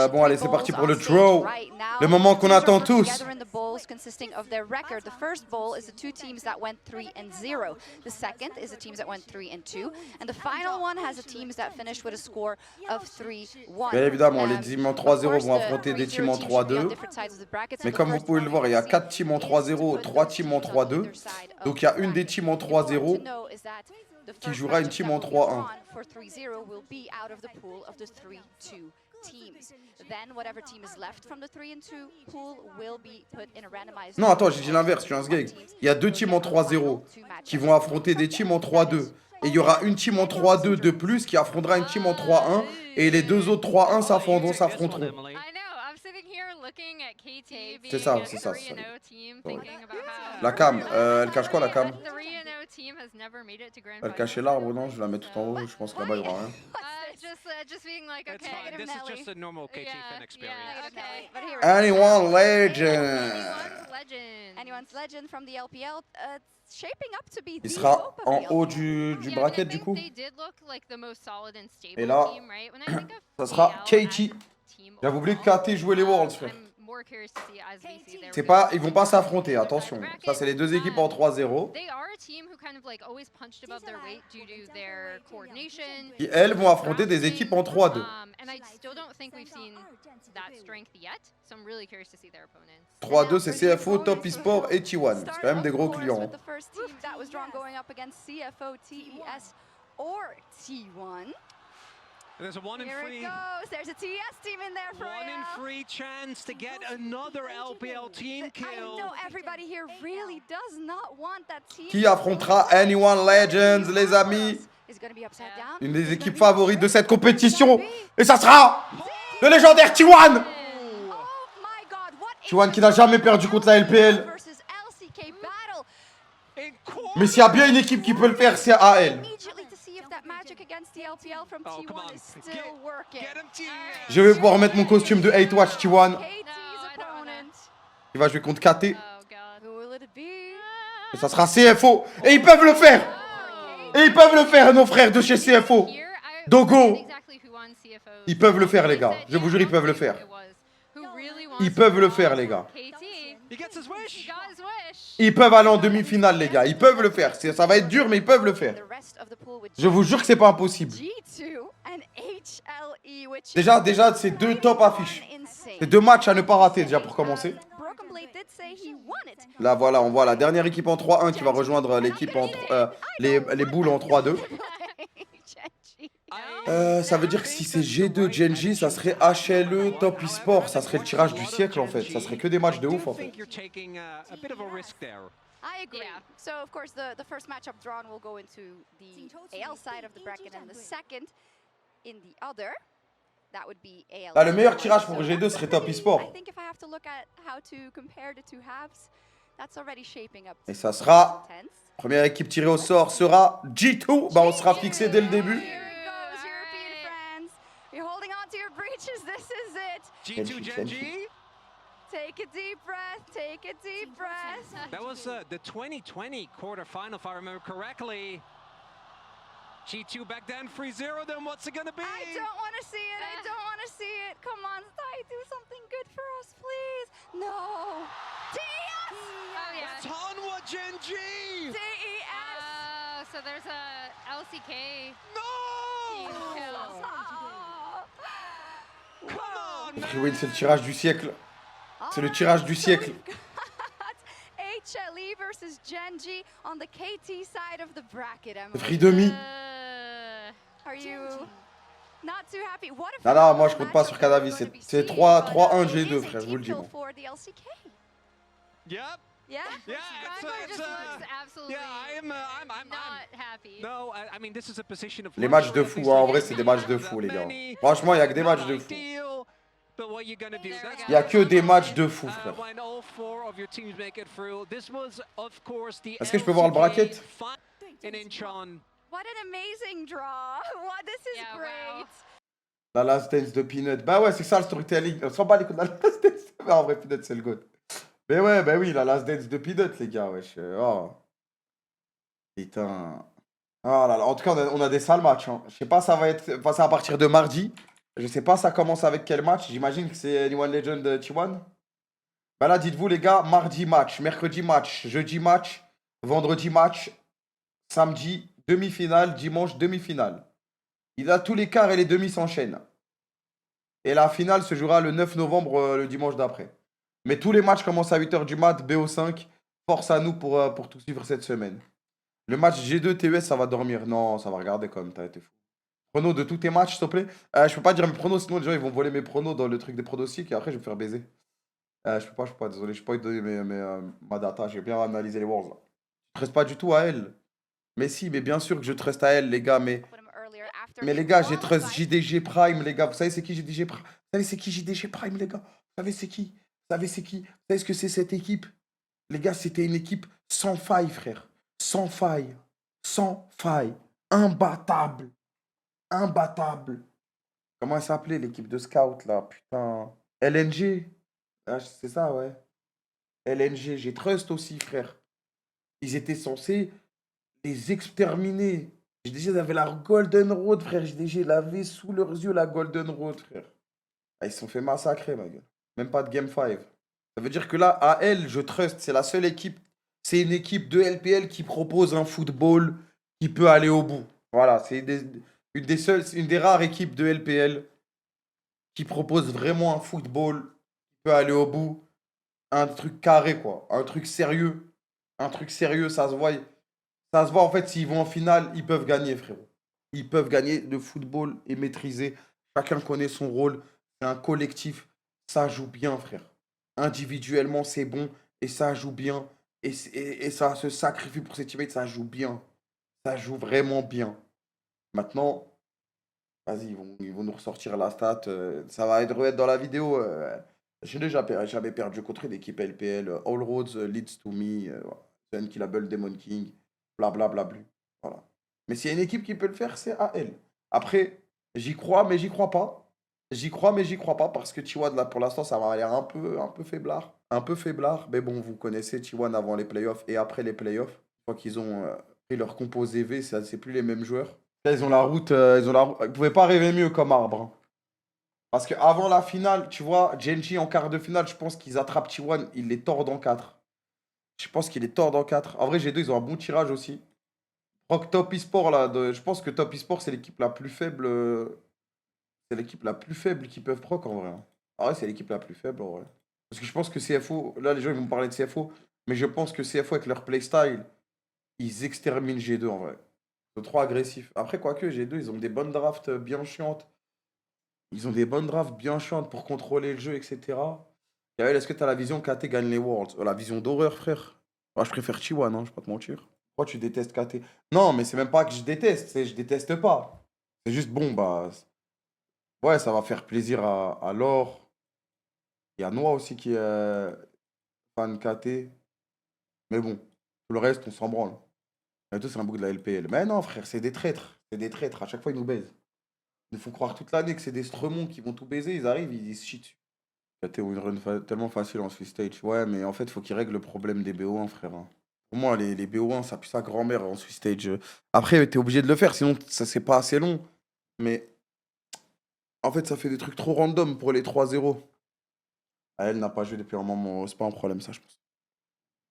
Bon, allez, c'est parti pour le draw. Le moment qu'on attend tous. Consisting of their record. The first bowl is the two teams that went 3-0. The second is the teams that went 3-2. And the final one has the teams that finished with a score of 3-1. Bien évidemment, les teams en 3-0 vont affronter des teams en 3-2. Mais comme vous pouvez le voir, il y a 4 teams en 3-0, 3 teams en 3-2. Donc il y a une des teams en 3-0 qui jouera une team en 3-1. Non, attends, j'ai dit l'inverse, je suis un sgeg. Il y a 2 teams en 3-0 qui vont affronter des teams en 3-2. Et il y aura une team en 3-2 de plus qui affrontera une team en 3-1. Et les deux autres 3-1 s'affronteront. C'est ça, c'est ça. La cam, elle cache quoi la cam? Elle cachait l'arbre, non? Je vais la mettre tout en haut, je pense que là-bas il n'y aura rien. Just being like, okay. It's fine. This is just a normal KT fan experience. Okay. But here Anyone legend. Anyone's legend from the LPL. Shaping up to be Il the sera hope of en the haut LPL. du bracket du coup. They did look like the most solid and stable Et là, team, right? When I think of ça sera KL KT. as a team J'avais oublié que overall, KT jouait les Worlds, frère. I'm more curious to see as we see their C'est pas, results. ils vont pas s'affronter, attention. Ça c'est les deux équipes en 3-0. They are a team who kind of like always punched above their weight due to their coordination. Qui elles vont affronter des équipes en 3-2. And I still don't think we've seen that strength yet, so I'm really curious to see their opponents. 3-2 c'est CFO, Top eSport et T1. C'est quand même des gros clients. With the first team that was drawn going up against CFO, TES, or T1. There's a 1 in Here it 3. goes. There's a TES team in there for 1 in Real. 3 chance to get another LPL team I kill. know everybody here really does not want that team. Qui affrontera Anyone Legends, les amis? Is gonna be upside down. Une des équipes favorites de cette compétition. Et ça sera le légendaire T1. Oh my God, what T1 qui n'a jamais perdu contre la LPL. versus LCK battle. In court. Mais s'il y a bien une équipe qui peut le faire, c'est AL. Immediately to see if that magic against the LPL from Oh, come T1 on. is still working. Get him, team. Je vais pouvoir mettre mon costume de 8 Watch T1. KT's No, I don't opponent. Il va jouer contre KT. Oh god. Who will it be? Et ça sera CFO. Et ils peuvent le faire. Et ils peuvent le faire, nos frères de chez CFO. Here, I Dogo. forget exactly who won CFO. Ils peuvent le faire, les gars. Je vous jure, ils peuvent le faire. Who really wants Ils peuvent to le faire, draw les gars. KT. He gets his wish. He got his wish. Ils peuvent aller en demi-finale, les gars. Ils peuvent le faire. Ça va être dur, mais ils peuvent le faire. The rest of the pool with Je vous jure que c'est pas impossible. G2 and HLE, which Déjà, c'est deux top affiches. insane. C'est deux matchs à ne pas rater, déjà, pour commencer. Broken Blade did say he won it. Là, voilà, on voit la dernière équipe en 3-1 qui va rejoindre l'équipe en les boules en 3-2. Ça veut dire que si c'est G2 Genji, ça serait HLE Top eSport. Ça serait le tirage du siècle, en fait. Ça serait que des matchs de ouf, en I fait. think you're taking a bit of a risk there. I agree. Yeah. So of course the first matchup drawn will go into the AL side of the bracket and the second in the other. That would be AL. Bah, le meilleur tirage pour G2 serait Top eSport. I think if I have to look at how to compare the two halves, that's already shaping up. Et ça sera... Tense. Première équipe tirée au sort sera G2. Bah, on sera fixé dès le début. Here it goes, European friends. You're holding on to your breeches. This is it. G2 Genji. Take a deep breath. Take a deep breath. That was the 2020 quarterfinal, if I remember correctly. G2 back then, 3-0, then what's it gonna be? I don't want to see it. I don't want to see it. Come on, Sai, do something good for us, please. No. TES! Oh yeah. Tonwa Genji! TES! So there's a LCK. No! Come on, man! Oui, c'est le tirage du siècle. C'est le tirage du siècle. HLE versus Genji on the KT side of the bracket. Free demi. Are you not too happy? What if Non, non, moi je compte pas sur Cadavis. C'est 3-1 G2, frère, je vous le dis. Moi. For the LCK. Yep. Yeah? Yeah, Grangar it's just looks absolutely yeah, I'm not happy. No, I mean this is a position of Les matchs de fou, hein, en vrai, c'est des matchs de fou, les gars. Franchement, il y a que des matchs de fou. Il y a que des matchs de fou, frère. Est-ce que je peux voir le bracket? What an amazing draw. What, this is Yeah, great. wow. La last dance de Peanut. Bah ouais, c'est ça le storytelling. On s'en bat les coups de la last dance. Mais en vrai, Peanut, c'est le goat. Mais ouais, bah oui, la last dance de Peanut, les gars, wesh. Oh. Putain. Oh là là. En tout cas, on a des sales matchs. Hein. Je sais pas, ça va être. Enfin, ça va partir de mardi. Je sais pas ça commence avec quel match. J'imagine que c'est Anyone Legend T1. Bah là, dites-vous les gars, mardi match, mercredi match, jeudi match, vendredi match, samedi demi-finale, dimanche demi-finale. Il a tous les quarts et les demi s'enchaînent. Et la finale se jouera le 9 novembre, le dimanche d'après. Mais tous les matchs commencent à 8h du mat, BO5. Force à nous pour tout suivre cette semaine. Le match G2 TES, ça va dormir. Non, ça va regarder quand même, t'as été fou. Pronos de tous tes matchs, s'il te plaît. Je peux pas dire mes pronos, sinon les gens ils vont voler mes pronos dans le truc des pronostics et après je vais me faire baiser. Je peux pas, désolé, je peux pas lui donner ma data, j'ai bien analysé les Worlds là. Je trust pas du tout à elle. Mais si, mais bien sûr que je trust à elle, les gars, mais les gars, j'ai trust JDG Prime, les gars. Vous savez c'est qui JDG Prime? Vous savez c'est qui JDG Prime, les gars? Vous savez c'est qui? Vous savez c'est qui? Vous savez ce que c'est cette équipe? Les gars, c'était une équipe sans faille, frère. Sans faille. Sans faille. Imbattable. Imbattable. Comment elle s'appelait l'équipe de scout là? Putain. LNG. Ah, c'est ça, ouais. LNG. J'ai trust aussi, frère. Ils étaient censés les exterminer. JDG, ils avaient la Golden Road, frère. JDG, ils avaient sous leurs yeux la Golden Road, frère. Ah, ils se sont fait massacrer, ma gueule. Même pas de Game 5. Ça veut dire que là, à elle, je trust. C'est la seule équipe. C'est une équipe de LPL qui propose un football qui peut aller au bout. Voilà, c'est une des rares équipes de LPL qui propose vraiment un football qui peut aller au bout. Un truc carré, quoi. Un truc sérieux. Un truc sérieux, ça se voit. Ça se voit, en fait, s'ils vont en finale, ils peuvent gagner, frérot. Ils peuvent gagner. Le football est maîtrisé. Chacun connaît son rôle. C'est un collectif. Ça joue bien, frère. Individuellement, c'est bon. Et ça joue bien. Et ça se sacrifie pour ses teammates. Ça joue bien. Ça joue vraiment bien. Maintenant, vas-y, ils vont nous ressortir la stat. Ça va être dans la vidéo. J'ai déjà jamais perdu contre une équipe LPL. All roads leads to me. Unkillable Demon King. Blablabla. Voilà. Mais s'il y a une équipe qui peut le faire, c'est AL. Après, j'y crois, mais j'y crois pas. J'y crois, mais j'y crois pas parce que T1, là, pour l'instant, ça m'a l'air un peu faiblard. Un peu faiblard. Mais bon, vous connaissez T1 avant les playoffs et après les playoffs. Une fois qu'ils ont pris leur composé V, c'est plus les mêmes joueurs. Là, ils ont la route. Ils pouvaient pas rêver mieux comme arbre. Hein. Parce qu'avant la finale, tu vois, Genji en quart de finale, je pense qu'ils attrapent T1, ils les tordent en 4. Je pense qu'ils les tordent en 4. En vrai, G2, ils ont un bon tirage aussi. Rock Top eSport, là, je pense que Top eSport, c'est l'équipe la plus faible. C'est l'équipe la plus faible qu'ils peuvent proc en vrai. En vrai, c'est l'équipe la plus faible en vrai. Parce que je pense que CFO, là, les gens ils vont me parler de CFO, mais je pense que CFO, avec leur playstyle, ils exterminent G2 en vrai. Ils sont trop agressifs. Après, quoique, G2, ils ont des bonnes drafts bien chiantes. Ils ont des bonnes drafts bien chiantes pour contrôler le jeu, etc. Yael, est-ce que t'as la vision KT gagne les Worlds? La vision d'horreur, frère. Moi, je préfère T1, hein, je vais pas te mentir. Pourquoi tu détestes KT? Non, mais c'est même pas que je déteste, c'est je déteste pas. C'est juste bon, bah. Ouais, ça va faire plaisir à Laure. Il y a Noah aussi qui est fan KT. Mais bon, tout le reste, on s'en branle. Et tout, c'est un bouc de la LPL. Mais non, frère, c'est des traîtres. C'est des traîtres. À chaque fois, ils nous baisent. Ils nous font croire toute l'année que c'est des Stremons qui vont tout baiser. Ils arrivent, ils se chient dessus. KT ont une run tellement facile en Swiss Stage. Ouais, mais en fait, il faut qu'ils règlent le problème des BO1, frère. Hein. Pour moi, les BO1, ça pue sa grand-mère en Swiss Stage. Après, t'es obligé de le faire, sinon, ça c'est pas assez long. Mais en fait, ça fait des trucs trop random pour les 3-0. Elle n'a pas joué depuis un moment. C'est pas un problème, ça, je pense.